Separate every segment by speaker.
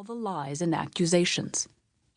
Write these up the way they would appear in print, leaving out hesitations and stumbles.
Speaker 1: the lies and accusations.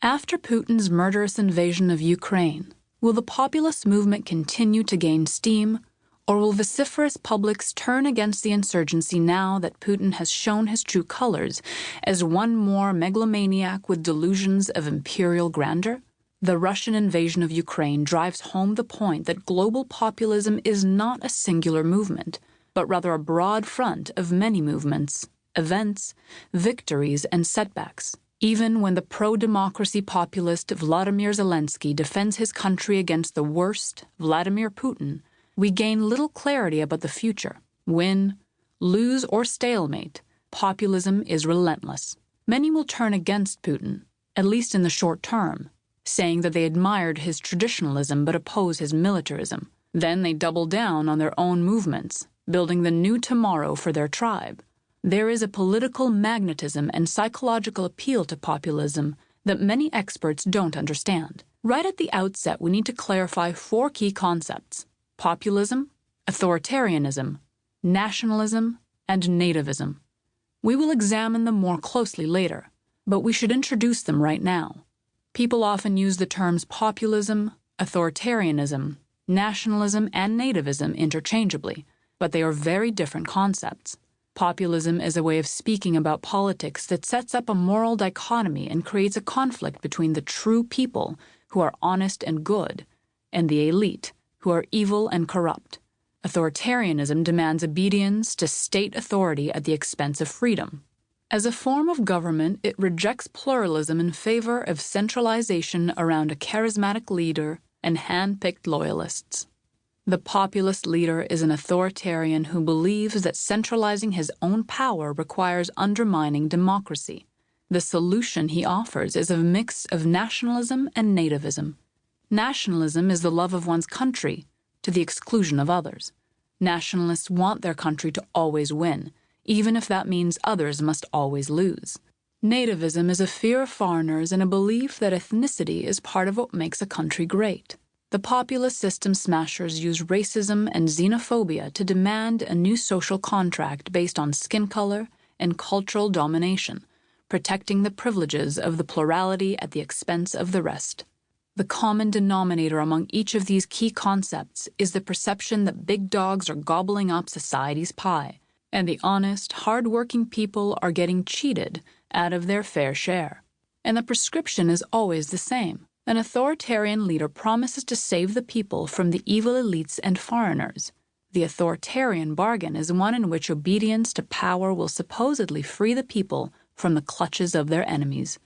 Speaker 1: After Putin's murderous invasion of Ukraine, will the populist movement continue to gain steam, or will vociferous publics turn against the insurgency now that Putin has shown his true colors as one more megalomaniac with delusions of imperial grandeur? The Russian invasion of Ukraine drives home the point that global populism is not a singular movement, but rather a broad front of many movements, events, victories, and setbacks. Even when the pro-democracy populist Vladimir Zelensky defends his country against the worst, Vladimir Putin, we gain little clarity about the future. Win, lose, or stalemate, populism is relentless. Many will turn against Putin, at least in the short term, saying that they admired his traditionalism but oppose his militarism. Then they double down on their own movements, building the new tomorrow for their tribe. There is a political magnetism and psychological appeal to populism that many experts don't understand. Right at the outset, we need to clarify 4 key concepts: populism, authoritarianism, nationalism, and nativism. We will examine them more closely later, but we should introduce them right now. People often use the terms populism, authoritarianism, nationalism, and nativism interchangeably, but they are very different concepts. Populism is a way of speaking about politics that sets up a moral dichotomy and creates a conflict between the true people, who are honest and good, and the elite, who are evil and corrupt. Authoritarianism demands obedience to state authority at the expense of freedom. As a form of government, it rejects pluralism in favor of centralization around a charismatic leader and hand-picked loyalists. The populist leader is an authoritarian who believes that centralizing his own power requires undermining democracy. The solution he offers is a mix of nationalism and nativism. Nationalism is the love of one's country to the exclusion of others. Nationalists want their country to always win, even if that means others must always lose. Nativism is a fear of foreigners and a belief that ethnicity is part of what makes a country great. The populist system smashers use racism and xenophobia to demand a new social contract based on skin color and cultural domination, protecting the privileges of the plurality at the expense of the rest. The common denominator among each of these key concepts is the perception that big dogs are gobbling up society's pie, and the honest, hard-working people are getting cheated out of their fair share. And the prescription is always the same. An authoritarian leader promises to save the people from the evil elites and foreigners. The authoritarian bargain is one in which obedience to power will supposedly free the people from the clutches of their enemies.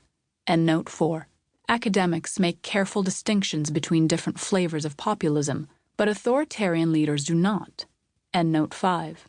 Speaker 1: Endnote 4. Academics make careful distinctions between different flavors of populism, but authoritarian leaders do not. Endnote 5.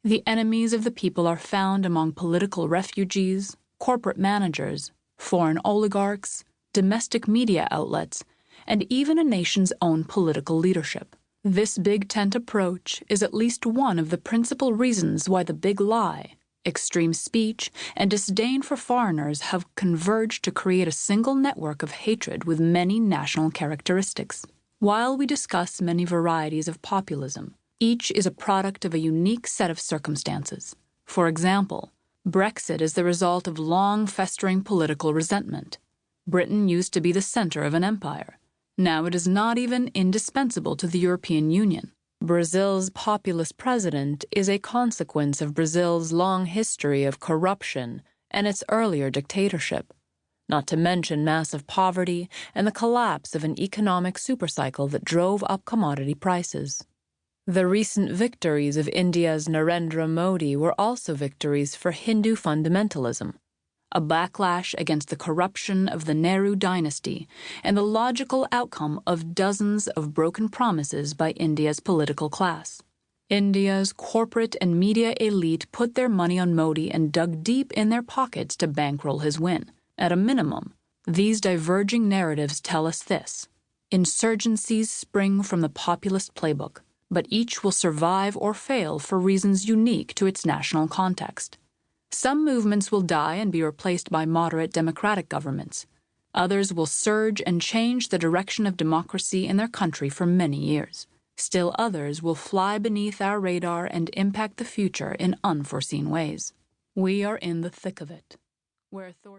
Speaker 1: The enemies of the people are found among political refugees, corporate managers, foreign oligarchs, domestic media outlets, and even a nation's own political leadership. This big tent approach is at least one of the principal reasons why the big lie, extreme speech, and disdain for foreigners have converged to create a single network of hatred with many national characteristics. While we discuss many varieties of populism, each is a product of a unique set of circumstances. For example, Brexit is the result of long festering political resentment. Britain used to be the center of an empire. Now it is not even indispensable to the European Union. Brazil's populist president is a consequence of Brazil's long history of corruption and its earlier dictatorship, not to mention massive poverty and the collapse of an economic supercycle that drove up commodity prices. The recent victories of India's Narendra Modi were also victories for Hindu fundamentalism, a backlash against the corruption of the Nehru dynasty and the logical outcome of dozens of broken promises by India's political class. India's corporate and media elite put their money on Modi and dug deep in their pockets to bankroll his win. At a minimum, these diverging narratives tell us this: insurgencies spring from the populist playbook, but each will survive or fail for reasons unique to its national context. Some movements will die and be replaced by moderate democratic governments. Others will surge and change the direction of democracy in their country for many years. Still others will fly beneath our radar and impact the future in unforeseen ways. We are in the thick of it, where authority